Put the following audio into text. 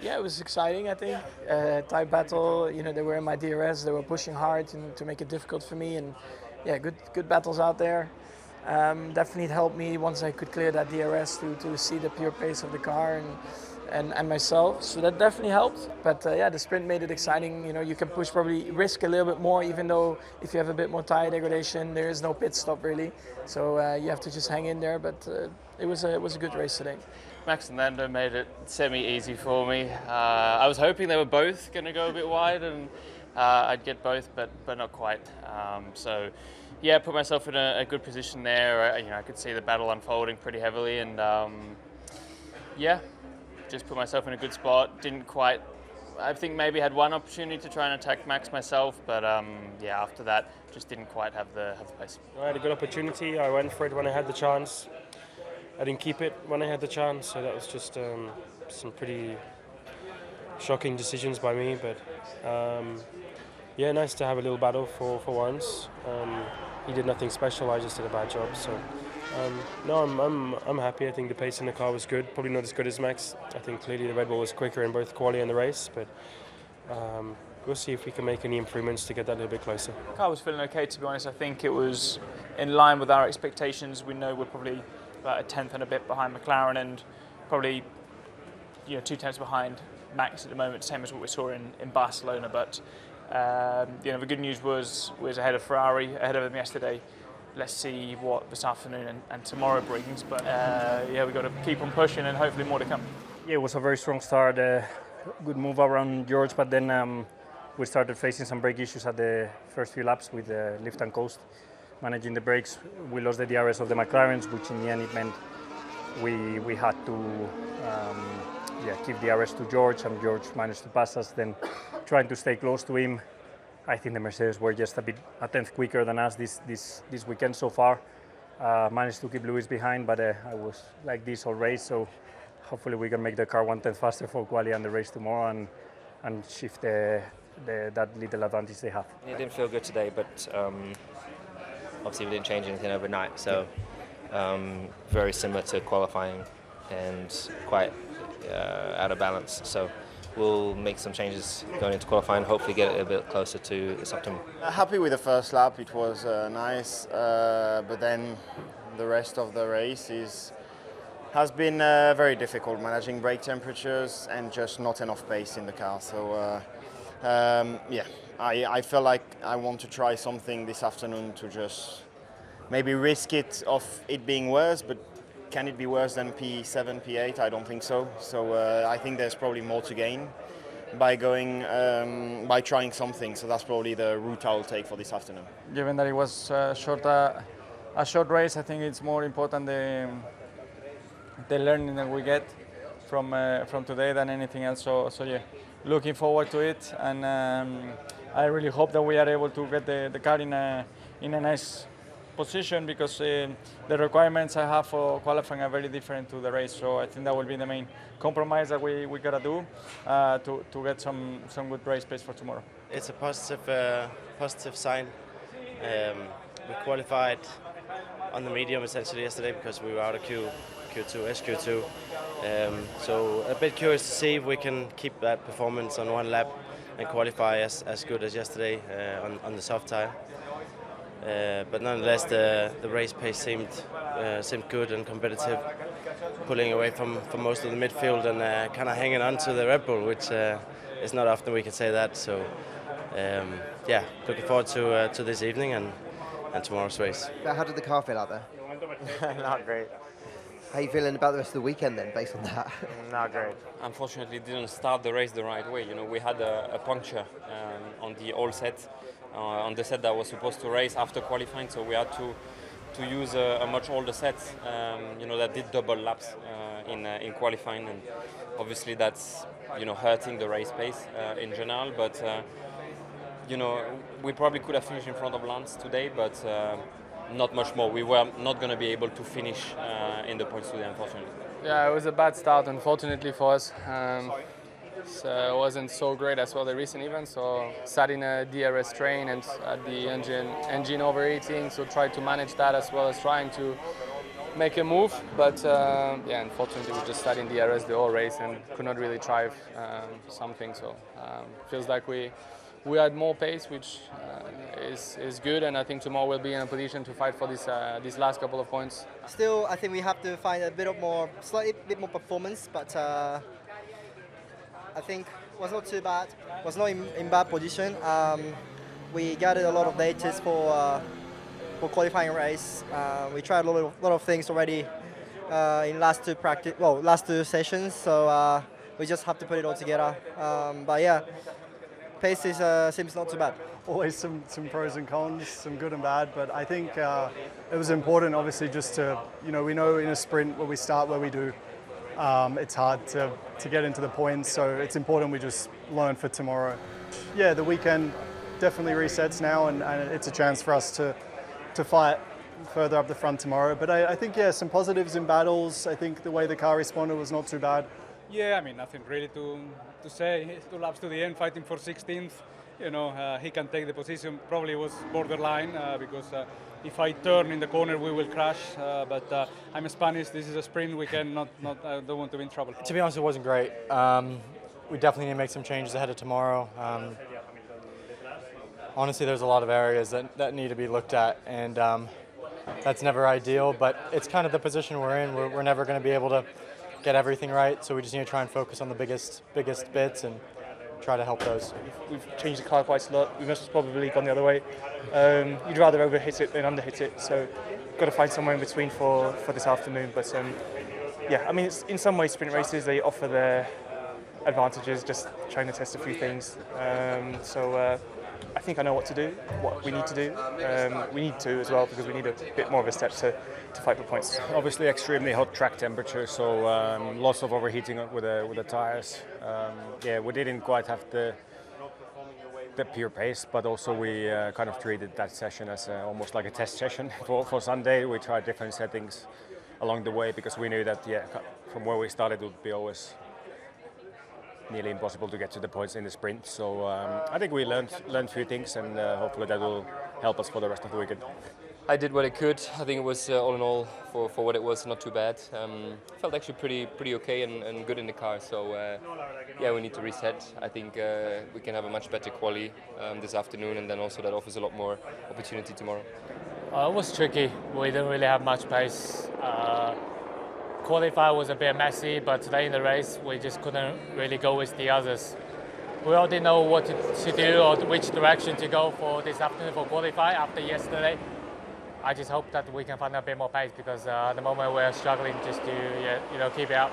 Yeah, it was exciting, I think. Tight battle, they were in my DRS, they were pushing hard to make it difficult for me, and yeah, good battles out there. Definitely it helped me once I could clear that DRS to see the pure pace of the car and myself. So that definitely helped. But yeah, the sprint made it exciting. You can push, probably risk a little bit more, even though if you have a bit more tire degradation, there is no pit stop really. So you have to just hang in there. But it was a good race today. Max and Lando made it semi-easy for me. I was hoping they were both going to go a bit wide and I'd get both, but not quite. So yeah, put myself in a good position there. I could see the battle unfolding pretty heavily, and yeah, just put myself in a good spot. Didn't quite. I think maybe had one opportunity to try and attack Max myself, but yeah, after that, just didn't quite have the pace. I had a good opportunity. I went for it when I had the chance. I didn't keep it when I had the chance, so that was just some pretty shocking decisions by me. But yeah, nice to have a little battle for once. He did nothing special. I just did a bad job. So no, I'm happy. I think the pace in the car was good. Probably not as good as Max. I think clearly the Red Bull was quicker in both quali and the race, but we'll see if we can make any improvements to get that a little bit closer. The car was feeling okay, to be honest. I think it was in line with our expectations. We know we're probably about a tenth and a bit behind McLaren, and probably 2 tenths behind Max at the moment, same as what we saw in Barcelona. But the good news was ahead of Ferrari, ahead of them yesterday. Let's see what this afternoon and tomorrow brings. But yeah, we've got to keep on pushing, and hopefully more to come. Yeah, it was a very strong start. Good move around George, but then we started facing some brake issues at the first few laps with the lift and coast. Managing the brakes, we lost the DRS of the McLarens, which in the end it meant we had to give DRS to George, and George managed to pass us. Then trying to stay close to him, I think the Mercedes were just a tenth quicker than us this weekend so far. Managed to keep Lewis behind, but I was like this all race, so hopefully we can make the car 1/10 faster for quali and the race tomorrow and shift that little advantage they have. It didn't feel good today, but obviously we didn't change anything overnight, so very similar to qualifying and quite out of balance. So we'll make some changes going into qualifying, hopefully get it a bit closer to this afternoon. Happy with the first lap, it was nice, but then the rest of the race has been very difficult, managing brake temperatures and just not enough pace in the car. So yeah, I feel like I want to try something this afternoon to just maybe risk it of it being worse, but can it be worse than P7, P8? I don't think so. So I think there's probably more to gain by by trying something. So that's probably the route I'll take for this afternoon. Given that it was a short race, I think it's more important the learning that we get from today than anything else. So yeah, looking forward to it, and I really hope that we are able to get the car in a nice position, because the requirements I have for qualifying are very different to the race. So I think that will be the main compromise that we gotta do to get some good race pace for tomorrow. It's a positive sign. We qualified on the medium essentially yesterday because we were out of Q2, SQ2. So a bit curious to see if we can keep that performance on one lap and qualify as good as yesterday on the soft tire. But nonetheless, the race pace seemed good and competitive, pulling away from most of the midfield and kind of hanging on to the Red Bull, which is not often we can say that. So yeah, looking forward to this evening and tomorrow's race. How did the car feel out there? Not great. How are you feeling about the rest of the weekend then, based on that? Not great. Unfortunately, didn't start the race the right way. We had a puncture on the all set. On the set that was supposed to race after qualifying, so we had to use a much older set, that did double laps in qualifying, and obviously that's hurting the race pace in general. But we probably could have finished in front of Lance today, but not much more. We were not going to be able to finish in the points today, unfortunately. Yeah, it was a bad start, unfortunately for us. It wasn't so great as well the recent event, so sat in a DRS train and had the engine overheating, so tried to manage that as well as trying to make a move, but yeah, unfortunately we just started in DRS the whole race and could not really drive something. So feels like we had more pace, which is good, and I think tomorrow we'll be in a position to fight for these last couple of points. Still, I think we have to find a slightly bit more performance, but I think it was not too bad. It was not in bad position. We gathered a lot of data for qualifying race. We tried a lot of things already in last two sessions. So we just have to put it all together. But yeah, pace seems not too bad. Always some pros and cons, some good and bad. But I think it was important, obviously, just to we know in a sprint where we start where we do, it's hard to get into the points. So it's important we just learn for tomorrow. Yeah, the weekend definitely resets now, and it's a chance for us to fight further up the front tomorrow. But I think, yeah, some positives in battles. I think the way the car responded was not too bad. Yeah, I mean, nothing really to say. It's 2 laps to the end, fighting for 16th. He can take the position. Probably was borderline because if I turn in the corner, we will crash. But I'm Spanish. This is a sprint. We can I don't want to be in trouble. To be honest, it wasn't great. We definitely need to make some changes ahead of tomorrow. Honestly, there's a lot of areas that need to be looked at, and that's never ideal, but it's kind of the position we're in. We're never going to be able to get everything right, so we just need to try and focus on the biggest bits and try to help those. We've changed the car quite a lot. We must have probably gone the other way. You'd rather overhit it than underhit it, so got to find somewhere in between for this afternoon. But yeah, I mean, in some ways, sprint races, they offer their advantages, just trying to test a few things. I think I know what to do, what we need to do. We need to as well, because we need a bit more of a step to fight for points. Obviously, extremely hot track temperature, so lots of overheating with the tires. Yeah, we didn't quite have the pure pace, but also we kind of treated that session as almost like a test session for Sunday. We tried different settings along the way because we knew that, yeah, from where we started, it would be always nearly impossible to get to the points in the sprint. So I think we learned a few things, and hopefully that will help us for the rest of the weekend. I did what I could. I think it was all in all, for what it was, not too bad. Felt actually pretty okay and good in the car. So yeah, we need to reset. I think we can have a much better quali this afternoon, and then also that offers a lot more opportunity tomorrow. It was tricky. We didn't really have much pace. Qualify was a bit messy, but today in the race we just couldn't really go with the others. We all didn't know what to do or which direction to go for this afternoon for qualify after yesterday. I just hope that we can find a bit more pace, because at the moment we're struggling just to keep it up.